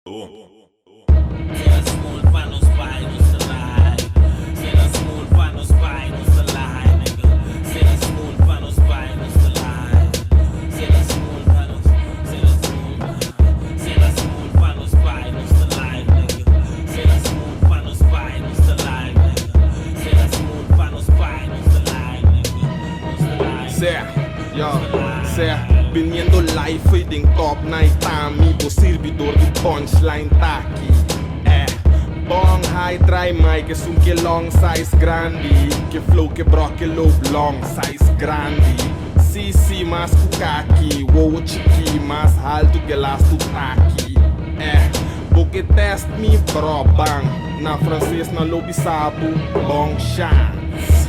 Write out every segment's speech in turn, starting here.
Cela small pa nos pai nos salai. Cela small pa nos pai nos salai, nigga. Cela small pa nos pai nos salai. Cela small pa nos, cela small pa nos pai nos salai, nigga. Cela small pa nos pai nos salai, nigga. Cela small pa nos pai nos salai, nigga. Viniendo live foi din top na itami po servidor do punchline tá aqui. Bong high dry mic é um que long size grande, que flow que brock que low long size grande. Si mas kukaki, wow chiki mas alto que lasto taki. Porque test me bro bang, na francês na lobby sabu bong chance.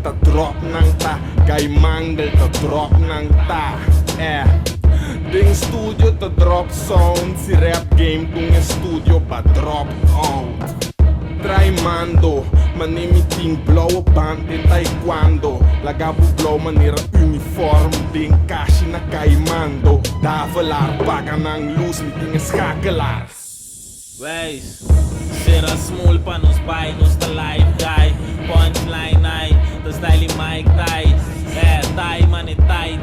Ta drop nang ta, kay mangle ta drop nang ta. Ding studio ta drop sound, si rap game tung studio pa drop out. Try mando, manemi ting blow band in taekwondo. Lagabu blow manera uniform, ding kashi na kaimando. Davalar, paga nang luz, mi ting schakelaar. Wees, Cela small pa nos pai nos ta live guy. Punchline night, the style mic tie. Tai mane tai.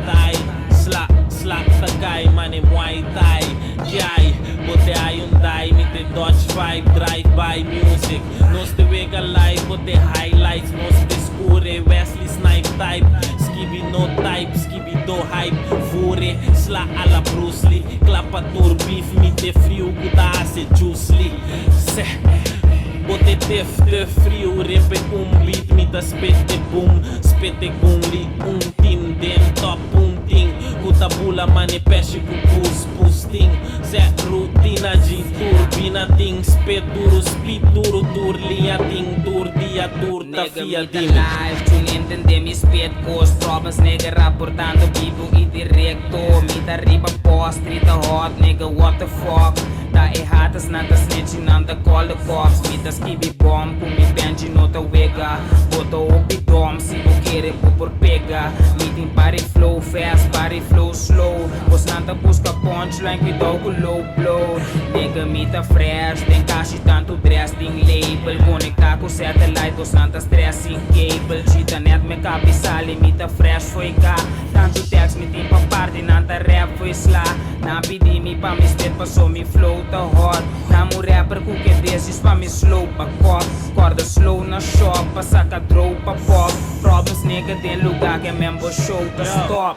Slap takai mane muay thai. Jai, bote Hyundai, me te Dodge 5, drive by music. Nos te wega live, bote highlights. Nos te skure, Wesley Snipe type. Skibi no type, skibi do hype. Vore, sla ala Bruce Lee. Klappa tur beef, me te frio, kuda se juice lee. Se bote te frio, repe beat, me ta spete boom li, team dem top ting. Kuta bula mane pesce ku pusting. Se rutina de turbina ting, spet duro, speed duro, linha ting, dia ta fia ding. Live, tune entender mi spet cos problems, nigga rapportando vivo e directo. Me ta riba post, trita hot, nigga what the fuck. Ta erratas, nada snitching, nada call the cops. Me ta skibi bomb, com mi benji nota wega. Bota o bidom, se vou querer por pega. Meeting party flow fast, party flow slow. Vos nada busca punchline, cuidado com low blow. Nigga me ta fresh, tem caixa tanto dress, tem label. Conectar com satellite, vos nada stress em cable. Chita net me cabeça, me ta fresh foi cá. Tanto text me tem pra parte, nada rap foi slá. Na pedi me pa me spit, passou me flow tá hot. Namo rapper com que desses pa me slow pa cop. Corda slow na shop, pa saca draw pa pop. Problems nigga tem lugar que é member show tá stop.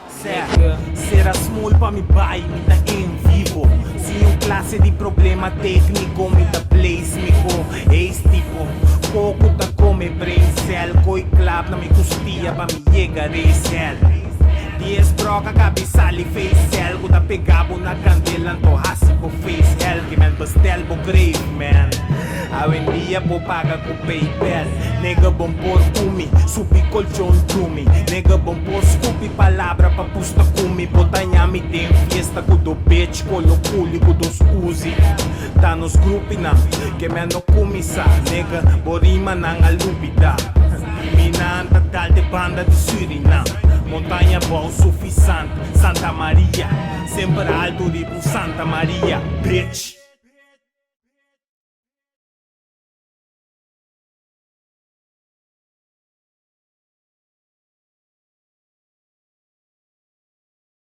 Cela small pa mi bai, mi ta em vivo. Se classe de problema técnico, mi ta place mi ko. Eis tipo, pouco ta come brain cell. Coi clap na mi costia pa mi llegar a cell. 10 broca cabeça ali face cell. Kuda pegabo na candela, antohasse po face hell. Que man pastel po grave man. Hoje em dia po paga com PayPal. Nega bom por kumi, subi colchão trumi. Nega bom por scoopy, palavra pa pusta kumi. Botanha me tem fiesta com do bitch, colo público dos uzi. Tá nos grupos na, que me no comissa. Nega, borima nang alubida. Mina tal de banda de Suriname. Montanha bom suficiente, Santa Maria. Sempre alto tipo Santa Maria, bitch.